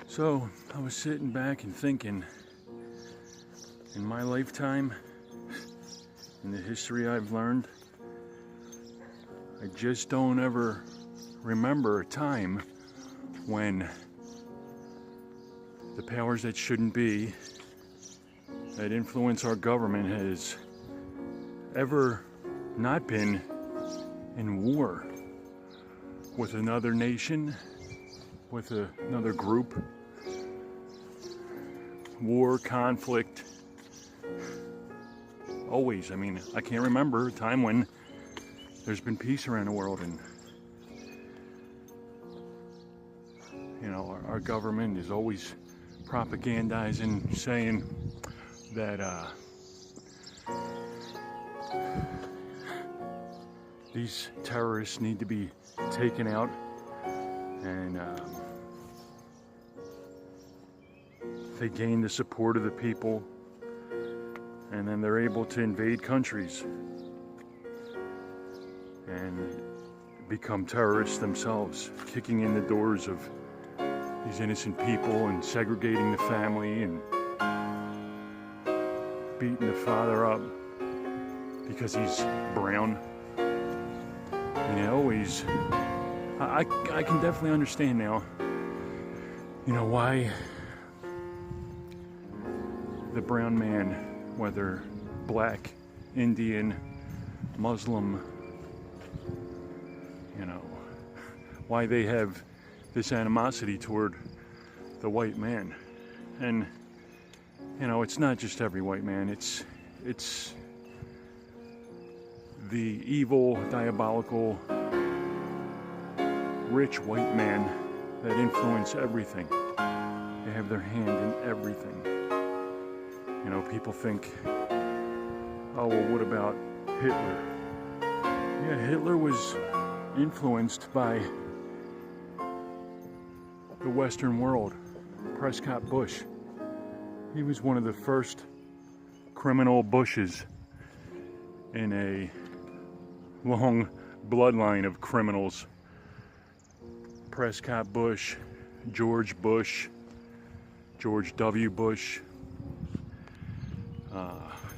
So I was sitting back and thinking, in my lifetime, in the history I've learned, I just don't ever remember a time when the powers that shouldn't be, that influence our government, has ever not been in war with another nation, with another group. War, conflict, always. I mean, I can't remember a time when there's been peace around the world, and you know, our government is always propagandizing, saying that these terrorists need to be taken out, and they gain the support of the people, and then they're able to invade countries and become terrorists themselves, kicking in the doors of these innocent people and segregating the family and beating the father up because he's brown. And it always, I can definitely understand now, you know, why the brown man, whether black, Indian, Muslim, you know, why they have this animosity toward the white man. And you know, it's not just every white man, it's the evil, diabolical, rich white men that influence everything. They have their hand in everything. You know, people think, oh, well, what about Hitler? Yeah, Hitler was influenced by the Western world. Prescott Bush. He was one of the first criminal Bushes in a long bloodline of criminals. Prescott Bush, George Bush, George W. Bush,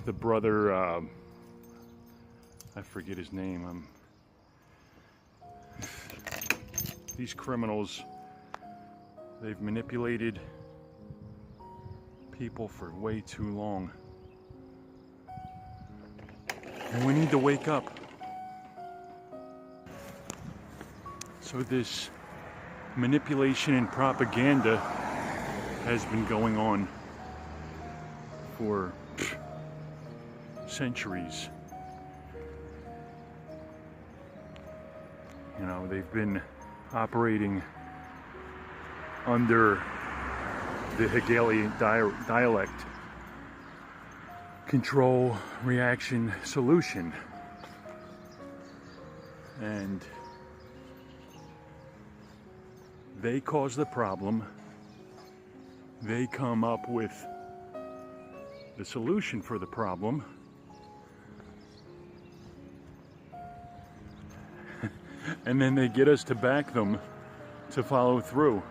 the brother, I forget his name. These criminals, they've manipulated people for way too long. And we need to wake up. So this manipulation and propaganda has been going on for centuries. You know, they've been operating under the Hegelian dialect: control, reaction, solution. And they cause the problem, they come up with the solution for the problem, and then they get us to back them to follow through.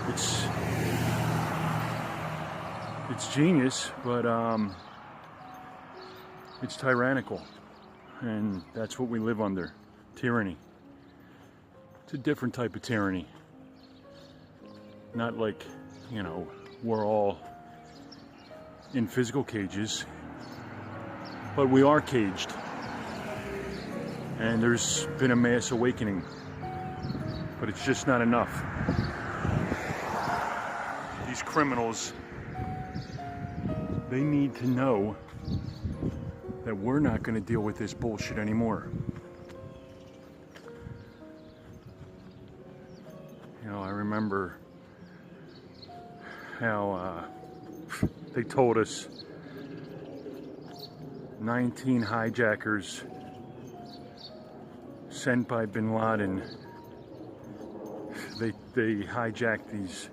It's genius, but it's tyrannical, and that's what we live under: tyranny. It's a different type of tyranny. Not like, you know, we're all in physical cages, but we are caged. And there's been a mass awakening, but it's just not enough. These criminals, they need to know that we're not going to deal with this bullshit anymore. You know, I remember how they told us 19 hijackers sent by bin Laden, they hijacked these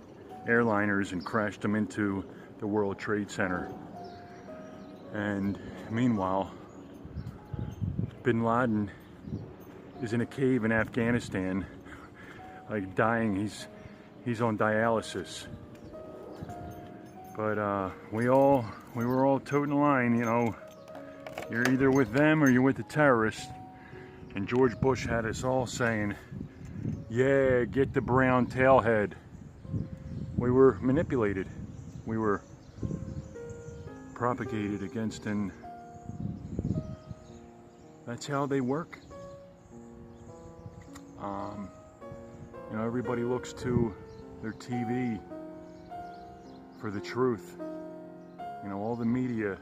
airliners and crashed them into the World Trade Center. And meanwhile, bin Laden is in a cave in Afghanistan, like dying. he's on dialysis. But we were all toting the line, you know. You're either with them or you're with the terrorists. And George Bush had us all saying, yeah, get the brown tailhead. We were manipulated. We were propagated against, and that's how they work. You know, everybody looks to their TV for the truth. You know, all the media,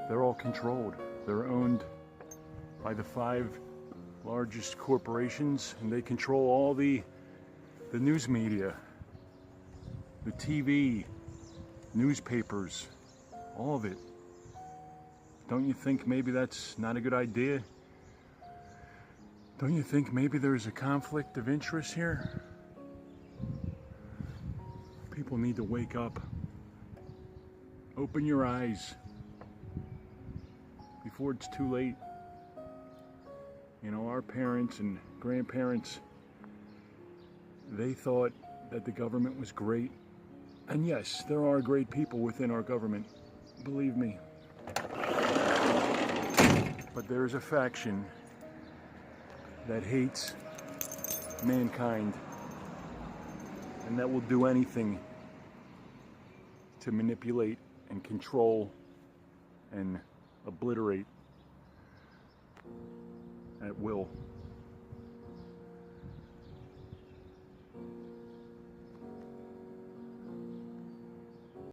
they're all controlled. They're owned by the 5 largest corporations, and they control all the news media, the TV, newspapers, all of it. Don't you think maybe that's not a good idea? Don't you think maybe there's a conflict of interest here? People need to wake up. Open your eyes before it's too late. You know, our parents and grandparents, they thought that the government was great. And yes, there are great people within our government, believe me. But there's a faction that hates mankind and that will do anything to manipulate and control and obliterate at will.